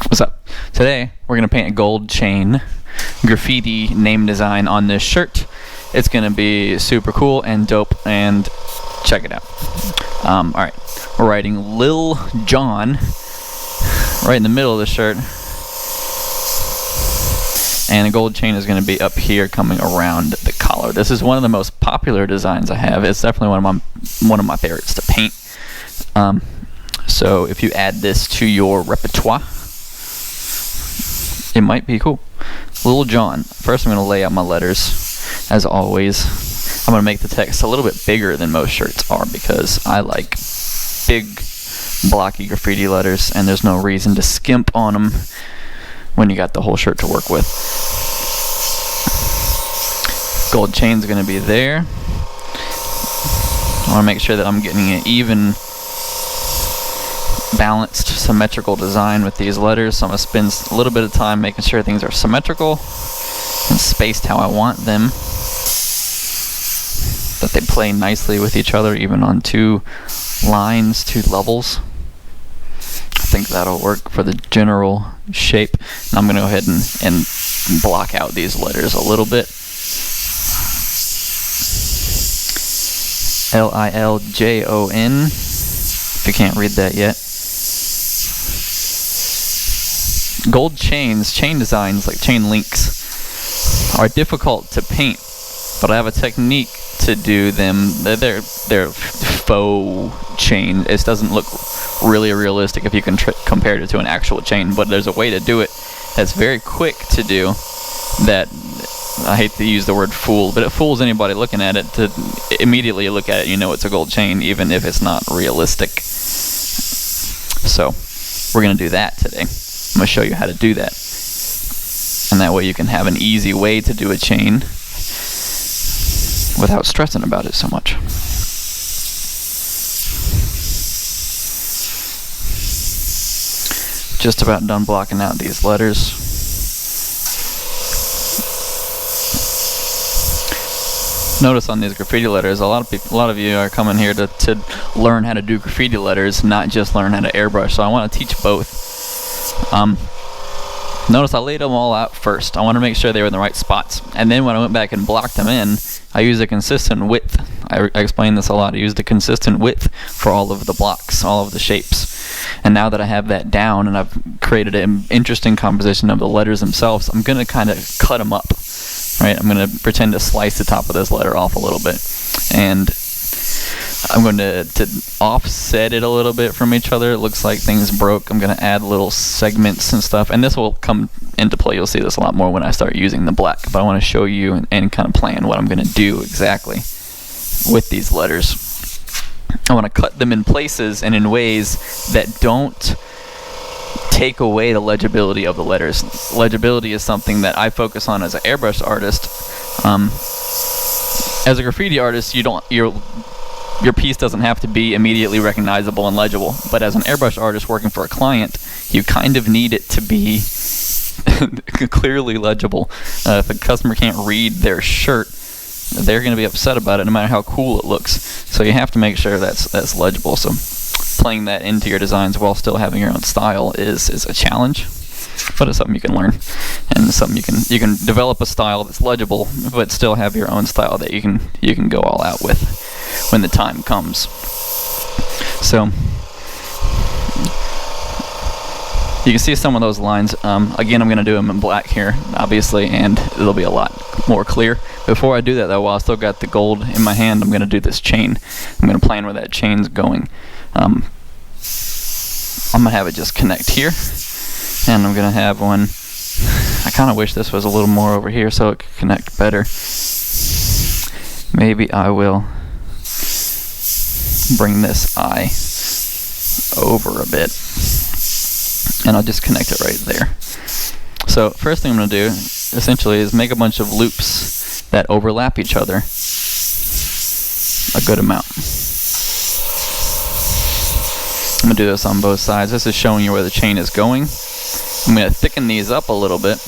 What's up? Today we're going to paint a gold chain graffiti name design on this shirt. It's going to be super cool and dope, and check it out. Alright, we're writing Lil Jon right in the middle of the shirt, and the gold chain is going to be up here coming around the collar. This is one of the most popular designs I have. It's definitely one of my favorites to paint. So if you add this to your repertoire, it might be cool. Lil Jon. First I'm going to lay out my letters, as always. I'm going to make the text a little bit bigger than most shirts are because I like big, blocky graffiti letters, and there's no reason to skimp on them when you got the whole shirt to work with. Gold chain's going to be there. I want to make sure that I'm getting an even, balanced, symmetrical design with these letters, so I'm going to spend a little bit of time making sure things are symmetrical and spaced how I want them, that they play nicely with each other, even on two lines, two levels. I think that'll work for the general shape. And I'm going to go ahead and block out these letters a little bit. Liljon, if you can't read that yet. Gold chains, chain designs like chain links, are difficult to paint, but I have a technique to do them. They're faux chain. It doesn't look really realistic if you can compare it to an actual chain, but there's a way to do it that's very quick to do that, I hate to use the word fool, but it fools anybody looking at it. To immediately look at it, you know it's a gold chain, even if it's not realistic. So we're going to do that today. I'm going to show you how to do that, and that way you can have an easy way to do a chain without stressing about it so much. Just about done blocking out these letters. Notice on these graffiti letters, a lot of you are coming here to learn how to do graffiti letters, not just learn how to airbrush. So I want to teach both. Notice I laid them all out first. I want to make sure they were in the right spots, and then when I went back and blocked them in, I used a consistent width. I explained this a lot. I used a consistent width for all of the blocks, all of the shapes. And now that I have that down and I've created an interesting composition of the letters themselves, I'm going to kind of cut them up. Right? I'm going to pretend to slice the top of this letter off a little bit, and I'm going to offset it a little bit from each other. It looks like things broke. I'm going to add little segments and stuff, and this will come into play. You'll see this a lot more when I start using the black, but I want to show you and kind of plan what I'm going to do exactly with these letters. I want to cut them in places and in ways that don't take away the legibility of the letters. Legibility is something that I focus on as an airbrush artist. As a graffiti artist, your piece doesn't have to be immediately recognizable and legible, but as an airbrush artist working for a client, you kind of need it to be clearly legible. If a customer can't read their shirt, they're going to be upset about it no matter how cool it looks. So you have to make sure that's legible. So playing that into your designs while still having your own style is a challenge, but it's something you can learn, and something you can develop a style that's legible but still have your own style that you can go all out with when the time comes. So you can see some of those lines. Again, I'm going to do them in black here, obviously, and it'll be a lot more clear. Before I do that, though, while I still got the gold in my hand, I'm going to do this chain. I'm going to plan where that chain's going. I'm going to have it just connect here, and I'm going to have one. I kind of wish this was a little more over here so it could connect better. Maybe I will bring this eye over a bit, and I'll just connect it right there. So first thing I'm going to do essentially is make a bunch of loops that overlap each other a good amount. I'm going to do this on both sides. This is showing you where the chain is going. I'm going to thicken these up a little bit,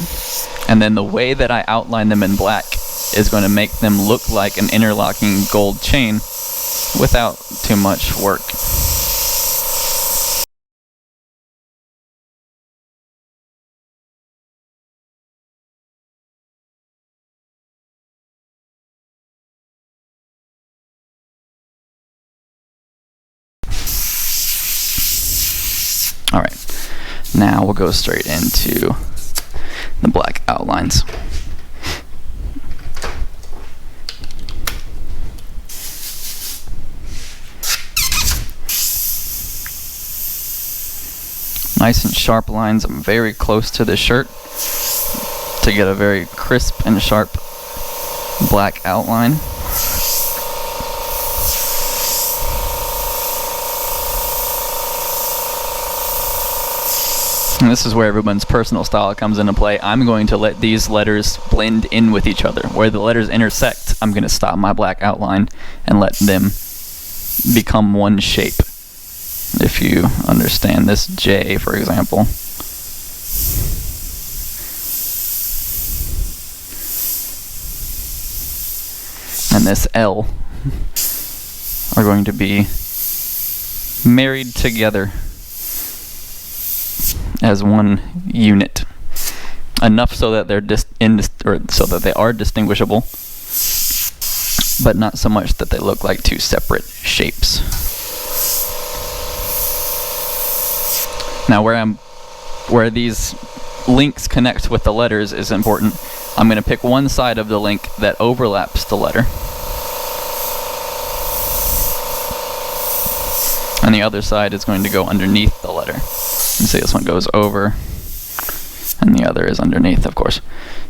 and then the way that I outline them in black is going to make them look like an interlocking gold chain without too much work. Now we'll go straight into the black outlines. Nice and sharp lines very close to the shirt to get a very crisp and sharp black outline. And this is where everyone's personal style comes into play. I'm going to let these letters blend in with each other. Where the letters intersect, I'm going to stop my black outline and let them become one shape. If you understand this J, for example. And this L are going to be married together as one unit, enough so that they're so that they are distinguishable, but not so much that they look like two separate shapes. Now, where these links connect with the letters is important. I'm going to pick one side of the link that overlaps the letter, and the other side is going to go underneath the letter. You see this one goes over, and the other is underneath, of course.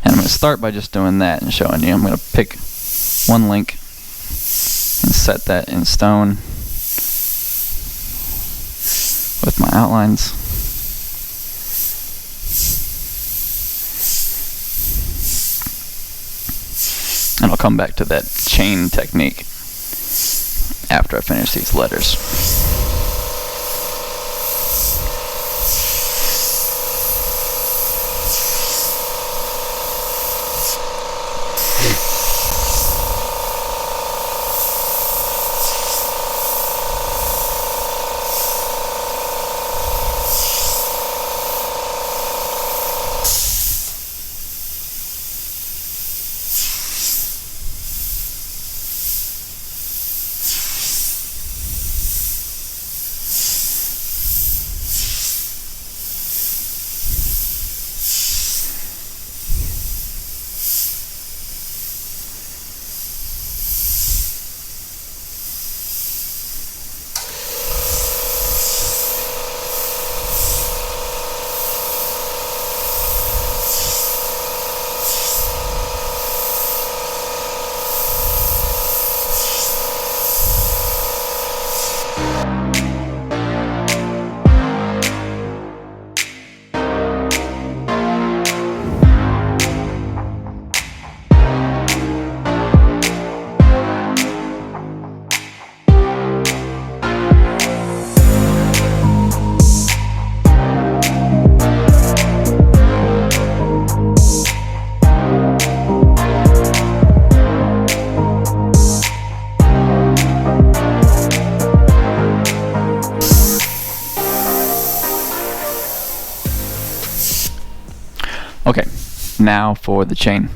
And I'm going to start by just doing that and showing you. I'm going to pick one link and set that in stone with my outlines. And I'll come back to that chain technique after I finish these letters. Okay, now for the chain.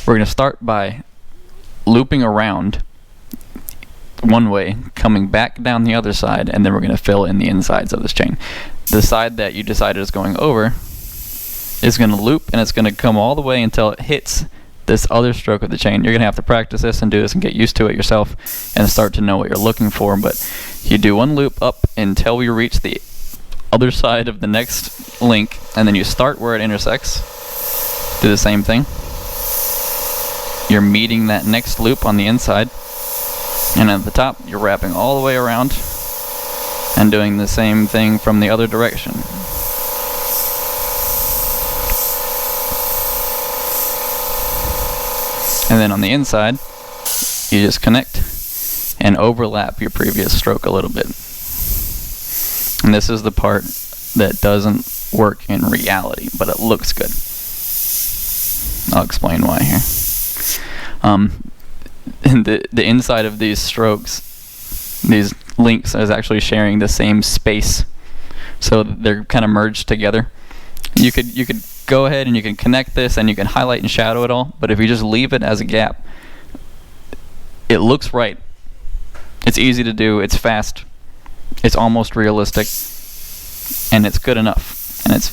We're going to start by looping around one way, coming back down the other side, and then we're going to fill in the insides of this chain. The side that you decided is going over is going to loop, and it's going to come all the way until it hits this other stroke of the chain. You're going to have to practice this and do this and get used to it yourself and start to know what you're looking for, but you do one loop up until you reach the other side of the next link, and then you start where it intersects. Do the same thing. You're meeting that next loop on the inside, and at the top you're wrapping all the way around and doing the same thing from the other direction. And then on the inside you just connect and overlap your previous stroke a little bit. And this is the part that doesn't work in reality, but it looks good. I'll explain why here. The inside of these strokes, these links, is actually sharing the same space, so they're kind of merged together. You could go ahead and you can connect this and you can highlight and shadow it all, but if you just leave it as a gap, it looks right. It's easy to do, it's fast, it's almost realistic, and it's good enough. and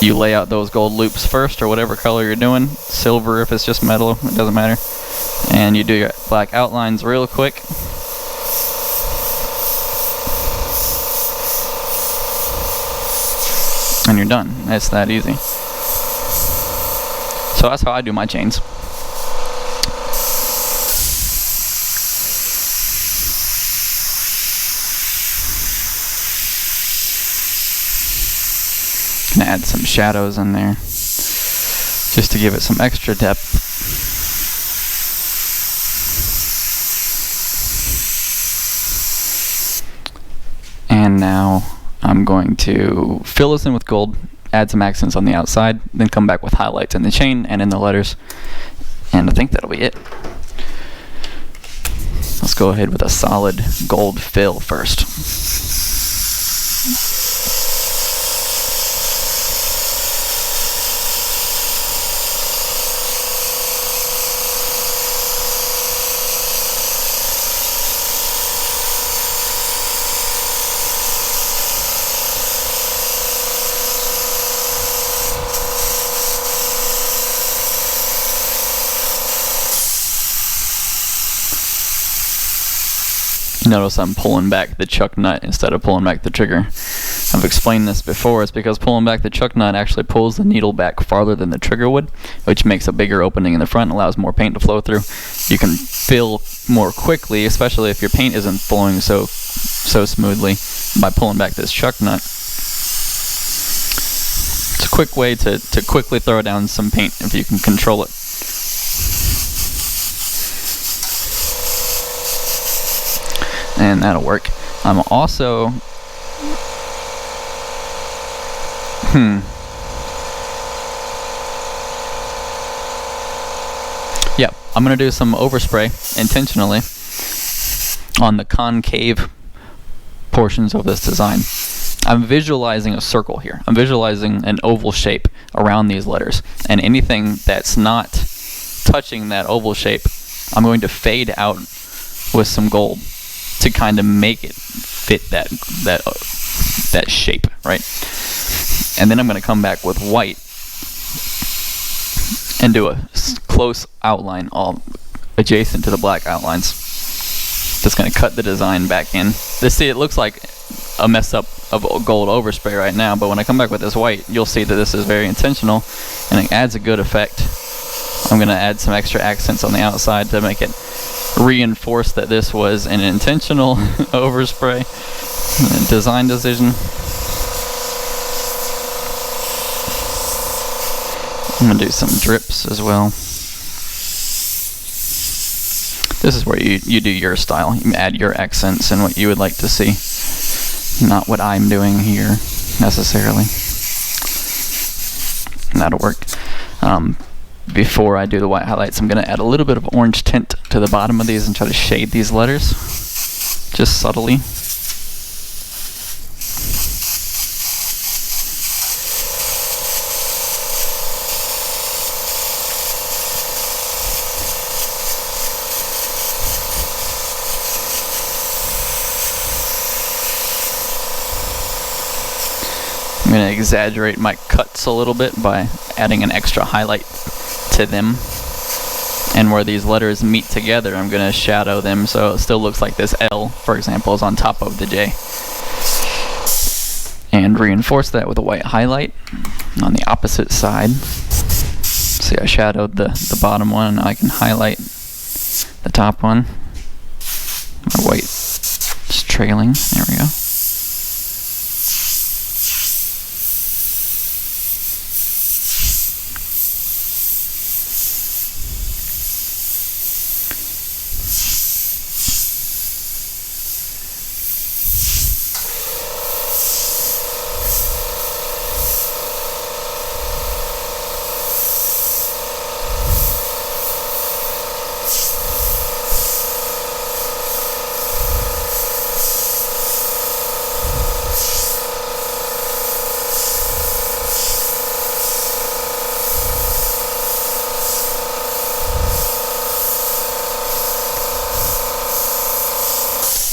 you lay out those gold loops first, or whatever color you're doing, silver if it's just metal, it doesn't matter, and you do your black outlines real quick. And you're done. It's that easy. So that's how I do my chains. Gonna add some shadows in there just to give it some extra depth. And now I'm going to fill this in with gold, add some accents on the outside, then come back with highlights in the chain and in the letters, and I think that'll be it. Let's go ahead with a solid gold fill first. Notice I'm pulling back the chuck nut instead of pulling back the trigger. I've explained this before. It's because pulling back the chuck nut actually pulls the needle back farther than the trigger would, which makes a bigger opening in the front and allows more paint to flow through. You can fill more quickly, especially if your paint isn't flowing so smoothly, by pulling back this chuck nut. It's a quick way to quickly throw down some paint if you can control it. And that'll work. I'm also yeah, I'm gonna do some overspray intentionally on the concave portions of this design. I'm visualizing a circle here. I'm visualizing an oval shape around these letters, and anything that's not touching that oval shape, I'm going to fade out with some gold to kind of make it fit that shape, right? And then I'm going to come back with white and do a close outline all adjacent to the black outlines. Just going to cut the design back in. See, it looks like a mess up of gold overspray right now, but when I come back with this white, you'll see that this is very intentional and it adds a good effect. I'm going to add some extra accents on the outside to make it reinforce that this was an intentional overspray design decision. I'm going to do some drips as well. This is where you do your style. You add your accents and what you would like to see. Not what I'm doing here, necessarily. And that'll work. Before I do the white highlights, I'm going to add a little bit of orange tint to the bottom of these and try to shade these letters, just subtly. I'm going to exaggerate my cuts a little bit by adding an extra highlight to them, and where these letters meet together, I'm going to shadow them so it still looks like this L, for example, is on top of the J, and reinforce that with a white highlight on the opposite side. See, I shadowed the bottom one, and now I can highlight the top one. My white is trailing. There we go.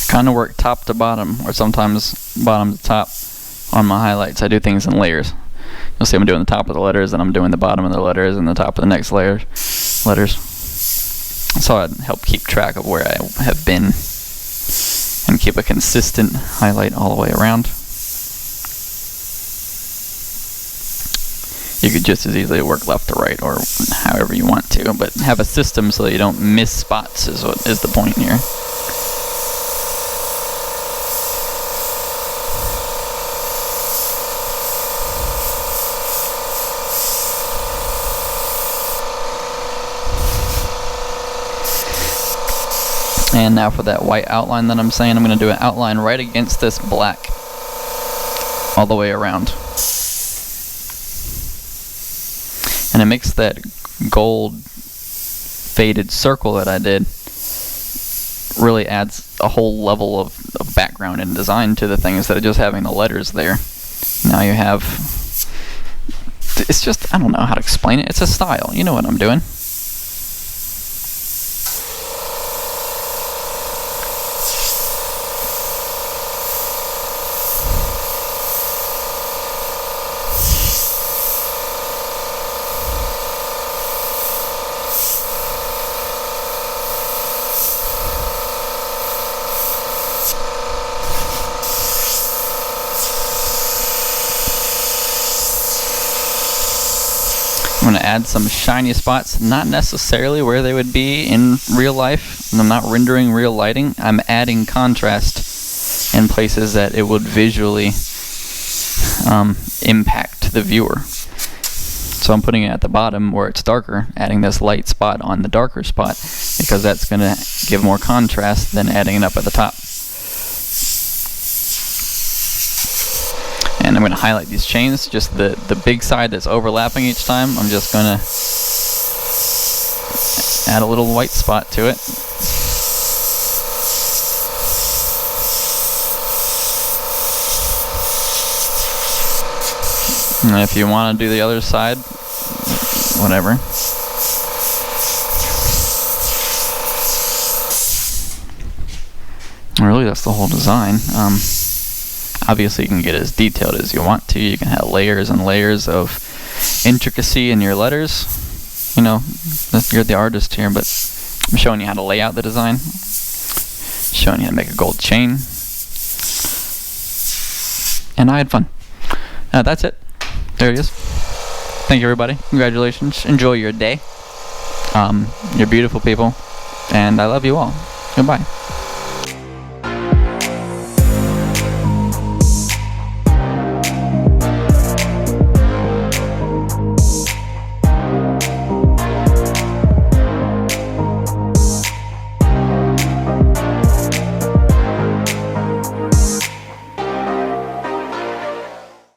Kind of work top to bottom, or sometimes bottom to top on my highlights, I do things in layers. You'll see I'm doing the top of the letters, and I'm doing the bottom of the letters, and the top of the next letters. So I'd help keep track of where I have been and keep a consistent highlight all the way around. You could just as easily work left to right or however you want to, but have a system so that you don't miss spots is what is the point here. And now for that white outline that I'm saying, I'm going to do an outline right against this black all the way around. And it makes that gold faded circle that I did really adds a whole level of background and design to the thing instead of just having the letters there. Now you have, it's just, I don't know how to explain it. It's a style. You know what I'm doing. I'm going to add some shiny spots, not necessarily where they would be in real life. I'm not rendering real lighting. I'm adding contrast in places that it would visually impact the viewer. So I'm putting it at the bottom where it's darker, adding this light spot on the darker spot, because that's going to give more contrast than adding it up at the top. And I'm going to highlight these chains, just the big side that's overlapping each time. I'm just going to add a little white spot to it. And if you want to do the other side, whatever. Really, that's the whole design. Obviously, you can get as detailed as you want to. You can have layers and layers of intricacy in your letters. You know, you're the artist here, but I'm showing you how to lay out the design. Showing you how to make a gold chain. And I had fun. That's it. There it is. Thank you, everybody. Congratulations. Enjoy your day. You're beautiful people. And I love you all. Goodbye.